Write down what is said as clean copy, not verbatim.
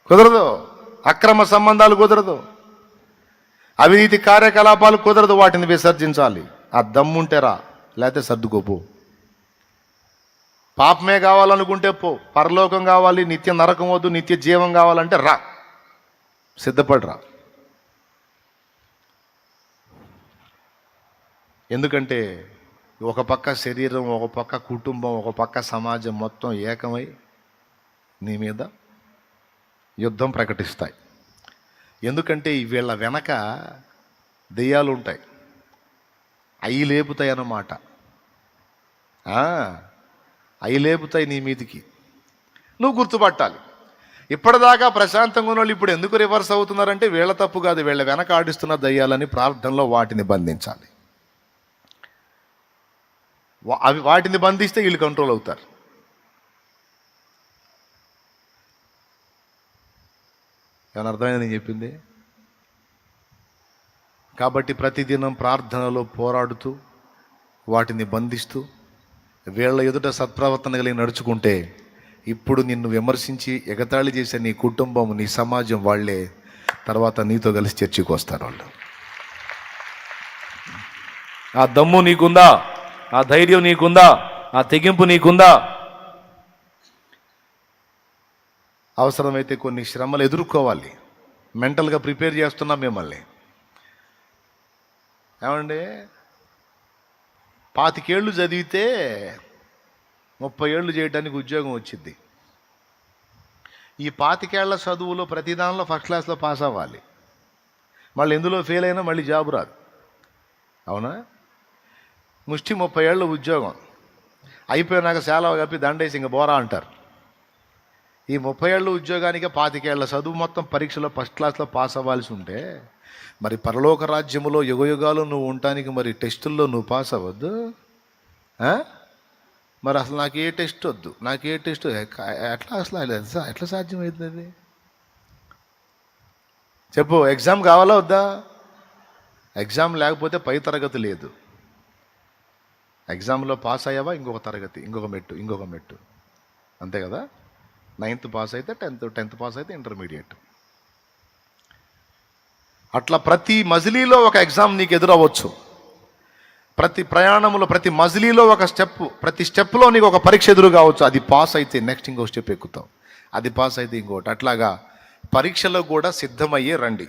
కుదరదు. అక్రమ సంబంధాలు కుదరదు, అవినీతి కార్యకలాపాలు కుదరదు. వాటిని విసర్జించాలి. ఆ దమ్ముంటే రా, లేకపోతే సర్దుకోపో. పాపమే కావాలనుకుంటే పో. పరలోకం కావాలి, నిత్య నరకం వద్దు, నిత్య జీవం కావాలంటే రా, సిద్ధపడరా. ఎందుకంటే ఒక పక్క శరీరం, ఒక పక్క కుటుంబం, ఒక పక్క సమాజం మొత్తం ఏకమై నీ మీద యుద్ధం ప్రకటిస్తాయి. ఎందుకంటే వీళ్ళ వెనక దెయ్యాలు ఉంటాయి, అయి లేపుతాయి అన్నమాట. అయి లేపుతాయి నీ మీదికి. నువ్వు గుర్తుపట్టాలి. ఇప్పటిదాకా ప్రశాంతంగా ఉన్న వాళ్ళు ఇప్పుడు ఎందుకు రివర్స్ అవుతున్నారంటే వీళ్ళ తప్పు కాదు, వీళ్ళ వెనక ఆడిస్తున్న దయ్యాలని ప్రార్థనలో వాటిని బంధించాలి. అవి వాటిని బంధిస్తే వీళ్ళు కంట్రోల్ అవుతారు. ఏమైనా అర్థమైంది నేను చెప్పింది? కాబట్టి ప్రతిదినం ప్రార్థనలో పోరాడుతూ వాటిని బంధిస్తూ వీళ్ళ ఎదుట సత్ప్రవర్తన కలిగి నడుచుకుంటే ఇప్పుడు నిన్ను విమర్శించి ఎగతాళి చేసే నీ కుటుంబం, నీ సమాజం వాళ్ళే తర్వాత నీతో కలిసి చర్చికి వస్తారు. వాళ్ళు ఆ దమ్ము నీకుందా? ఆ ధైర్యం నీకుందా? ఆ తెగింపు నీకుందా? అవసరమైతే కొన్ని శ్రమలు ఎదుర్కోవాలి. మెంటల్గా ప్రిపేర్ చేస్తున్నాం మిమ్మల్ని. ఏమండి, 25 ఏళ్ళు చదివితే 30 ఏళ్ళు చేయడానికి ఉద్యోగం వచ్చింది. ఈ 25 ఏళ్ల చదువులో ప్రతి దానిలో ఫస్ట్ క్లాస్లో పాస్ అవ్వాలి. మళ్ళీ ఎందులో ఫెయిల్ అయినా మళ్ళీ జాబ్ రాదు. అవునా? ముష్టి 30 ఏళ్ళ ఉద్యోగం అయిపోయినాక సెలవు కప్పి దండేసి ఇంక బోరా అంటారు. ఈ 30 ఏళ్ళ ఉద్యోగానికి 25 ఏళ్ల చదువు మొత్తం పరీక్షలో ఫస్ట్ క్లాస్లో పాస్ అవ్వాల్సి ఉంటే మరి పరలోక రాజ్యములో యుగయుగాలు నువ్వు ఉండటానికి మరి టెస్టుల్లో నువ్వు పాస్ అవ్వద్దు? మరి అసలు నాకు ఏ టెస్ట్ వద్దు, నాకు ఏ టెస్ట్ ఎట్లా, అసలు ఎట్లా సాధ్యమవుతుంది అది? చెప్పు. ఎగ్జామ్ కావాలా వద్దా? ఎగ్జామ్ లేకపోతే పై తరగతి లేదు. ఎగ్జామ్లో పాస్ అయ్యావా ఇంకొక తరగతి, ఇంకొక మెట్టు అంతే కదా. 9th పాస్ అయితే 10th పాస్ అయితే ఇంటర్మీడియట్. అట్లా ప్రతి మజిలీలో ఒక ఎగ్జామ్ నీకు ఎదురవ్వచ్చు. ప్రతి ప్రయాణంలో, ప్రతి మజిలీలో ఒక స్టెప్, ప్రతి స్టెప్లో నీకు ఒక పరీక్ష ఎదురు కావచ్చు. అది పాస్ అయితే నెక్స్ట్ ఇంకో స్టెప్ ఎక్కుతావు, అది పాస్ అయితే ఇంకోటి. అట్లాగా పరీక్షలో కూడా సిద్ధమయ్యే రండి.